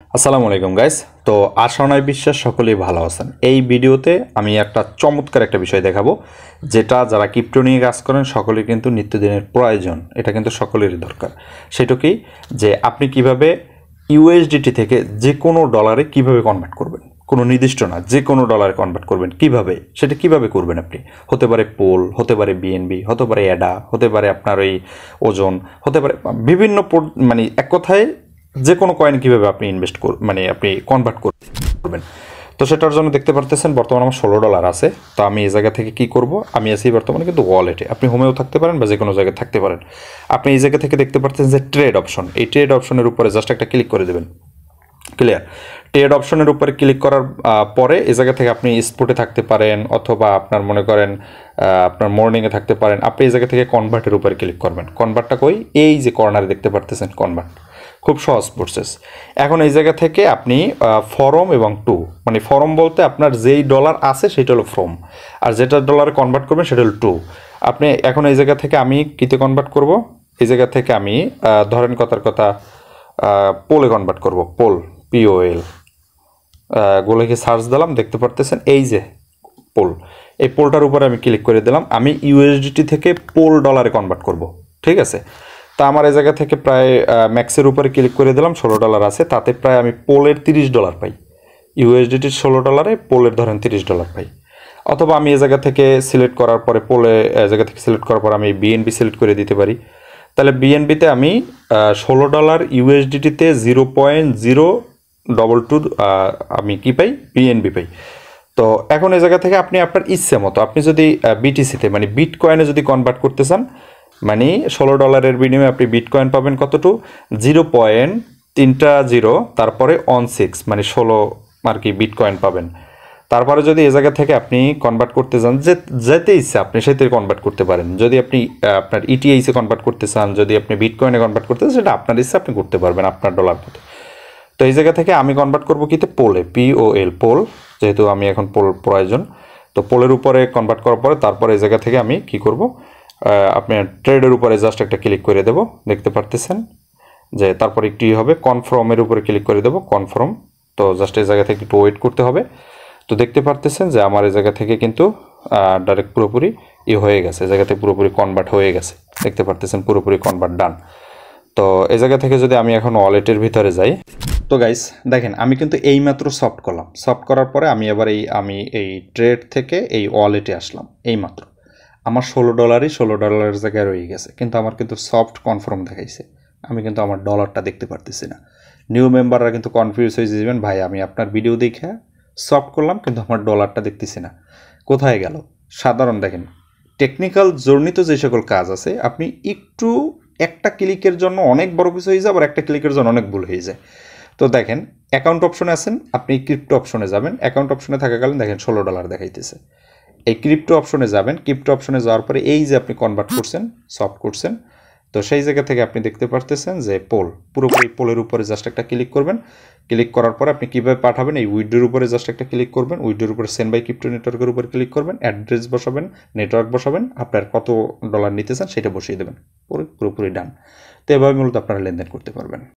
আসসালামু আলাইকুম গাইস। তো আশা নয় বিশ্বাস সকলেই ভালো আছেন। এই ভিডিওতে আমি একটা চমৎকার একটা বিষয় দেখাবো, যেটা যারা ক্রিপ্টো নিয়ে কাজ করেন সকলেই কিন্তু নিত্যদিনের প্রয়োজন, এটা কিন্তু সকলেরই দরকার। সেটা কি, যে আপনি কিভাবে ইউএসডিটি থেকে যে কোনো ডলারে কিভাবে কনভার্ট করবেন, কোনো নির্দিষ্ট না, যে কোনো ডলারে কনভার্ট করবেন কিভাবে, সেটা কিভাবে করবেন আপনি। হতে পারে পোল, হতে পারে বিএনবি, হতে পারে অ্যাডা, হতে পারে আপনার ওই ওজন, হতে পারে বিভিন্ন মানে এক কথায় যে কোনো কয়েন কীভাবে আপনি ইনভেস্ট মানে আপনি কনভার্ট করবেন। তো সেটার জন্য দেখতে পারতেছেন বর্তমানে আমার $16 আছে। তো আমি এই জায়গা থেকে কি করব, আমি আছি বর্তমানে কিন্তু ওয়ালেটে, আপনি হোমেও থাকতে পারেন বা যে কোনো জায়গায় থাকতে পারেন। আপনি এই জায়গা থেকে দেখতে পারতেছেন যে ট্রেড অপশন, এই ট্রেড অপশনের উপরে জাস্ট একটা ক্লিক করে দেবেন। ক্লিয়ার। ট্রেড অপশনের উপরে ক্লিক করার পরে এই জায়গা থেকে আপনি স্পটে থাকতে পারেন, অথবা আপনার মনে করেন আপনার মর্নিংয়ে থাকতে পারেন। আপনি এই জায়গা থেকে কনভার্টের উপরে ক্লিক করবেন। কনভার্টটা কই, এই যে কর্নারে দেখতে পারতেছেন কনভার্ট, খুব সহজ প্রসেস। এখন এই জায়গা থেকে আপনি ফরম এবং টু, মানে ফরম বলতে আপনার যেই ডলার আছে সেটা হলো ফ্রম, আর যেটা ডলারে কনভার্ট করবেন সেটা হলো টু। আপনি এখন এই জায়গা থেকে আমি কিতে কনভার্ট করব, এই জায়গা থেকে আমি ধরেন কথার কথা পোলে কনভার্ট করব, পোল POL গুলোকে সার্চ দিলাম, দেখতে পারতেছেন এই যে পোল, এই পোলটার উপরে আমি ক্লিক করে দিলাম। আমি ইউএসডিটি থেকে পোল ডলারে কনভার্ট করব, ঠিক আছে। তা আমার এই জায়গা থেকে প্রায় ম্যাক্সের উপরে ক্লিক করে দিলাম, $16 আছে, তাতে প্রায় আমি পোলের $30 পাই। ইউএসডিটির $16, পোলের ধরেন $30 পাই। অথবা আমি এই জায়গা থেকে সিলেক্ট করার পরে পোলে জায়গা থেকে সিলেক্ট করার পর আমি বিএনবি সিলেক্ট করে দিতে পারি। তাহলে বিএনবিতে আমি $16 ইউএসডিটিতে 0.022 আমি কি পাই, বিএনবি পাই। তো এখন এই জায়গা থেকে আপনি আপনার ইচ্ছে মতো, আপনি যদি বিটিসিতে মানে বিটকয়েনে যদি কনভার্ট করতে চান, মানে $16 বিনিময়ে আপনি বিটকয়েন পাবেন কতটুকু, 0.30, তারপরে 16 মানে 16 আর কি বিটকয়েন পাবেন। তারপরে যদি এই জায়গা থেকে আপনি কনভার্ট করতে চান, যেতে ইচ্ছে আপনি সেতে কনভার্ট করতে পারেন। যদি আপনি আপনার ইটিআইসে কনভার্ট করতে চান, যদি আপনি বিটকয়েনে কনভার্ট করতে চান, সেটা আপনার ইচ্ছে, আপনি করতে পারবেন আপনার ডলার মতো। তো এই জায়গা থেকে আমি কনভার্ট করবো কিতে, পোলে, POL, পোল, যেহেতু আমি এখন পোল প্রয়োজন। তো পোলের উপরে কনভার্ট করার পরে তারপরে এই জায়গা থেকে আমি কি করব, আপনার ট্রেডের উপরে জাস্ট একটা ক্লিক করে দেব, দেখতে পারতেছেন যে তারপরে একটু হবে কনফার্মের উপরে ক্লিক করে দেব, কনফার্ম। তো জাস্ট এই জায়গা থেকে একটু ওয়েট করতে হবে। তো দেখতে পারতেছেন যে আমার এই জায়গা থেকে কিন্তু ডাইরেক্ট পুরোপুরি হয়ে গেছে, এই জায়গাতে পুরোপুরি কনভার্ট হয়ে গেছে, দেখতে পারতেছেন পুরোপুরি কনভার্ট ডান। তো এই জায়গা থেকে যদি আমি এখন ওয়ালেটের ভিতরে যাই, তো গাইস দেখেন আমি কিন্তু এইমাত্র সফট করলাম, সফট করার পরে আমি আবার এই ট্রেড থেকে এই ওয়ালেটে আসলাম এইমাত্র। আমার $16 জায়গায় রয়ে গেছে, কিন্তু আমার কিন্তু সফট কনফার্ম দেখাইছে, আমি কিন্তু আমার ডলারটা দেখতে পারতেছি না। নিউ মেম্বাররা কিন্তু কনফিউজ হয়ে যাবেন, ভাই আমি আপনার ভিডিও দেখে সফট করলাম কিন্তু আমার ডলারটা দেখতেছি না, কোথায় গেল। সাধারণ দেখেন টেকনিক্যাল জর্নিতে যে সকল কাজ আছে, আপনি একটু একটা ক্লিকের জন্য অনেক বড় কিছু হয়ে যায়, আবার একটা ক্লিকের জন্য অনেক ভুল হয়ে যায়। তো দেখেন অ্যাকাউন্ট অপশনে আছেন, আপনি ক্রিপ্টো অপশনে যাবেন, অ্যাকাউন্ট অপশনে থাকাকালীন দেখেন $16 দেখাইতেছে। এই ক্রিপ্টো অপশনে যাবেন, ক্রিপ্টো অপশনে যাওয়ার পরে এই যে আপনি কনভার্ট করছেন, সফট করছেন, তো সেই জায়গা থেকে আপনি দেখতে পারতেছেন যে পোল, পুরোপুরি পোলের উপরে জাস্ট একটা ক্লিক করবেন। ক্লিক করার পরে আপনি কীভাবে পাঠাবেন, এই উইড্রোর উপরে জাস্ট একটা ক্লিক করবেন, উইড্রোর উপরে সেন্ড বাই ক্রিপ্টো নেটওয়ার্কের উপরে ক্লিক করবেন, অ্যাড্রেস বসাবেন, নেটওয়ার্ক বসাবেন, আপনার কত ডলার নিতে চান সেটা বসিয়ে দেবেন, পুরোপুরি ডান। তো এভাবে মূলত আপনারা লেনদেন করতে পারবেন।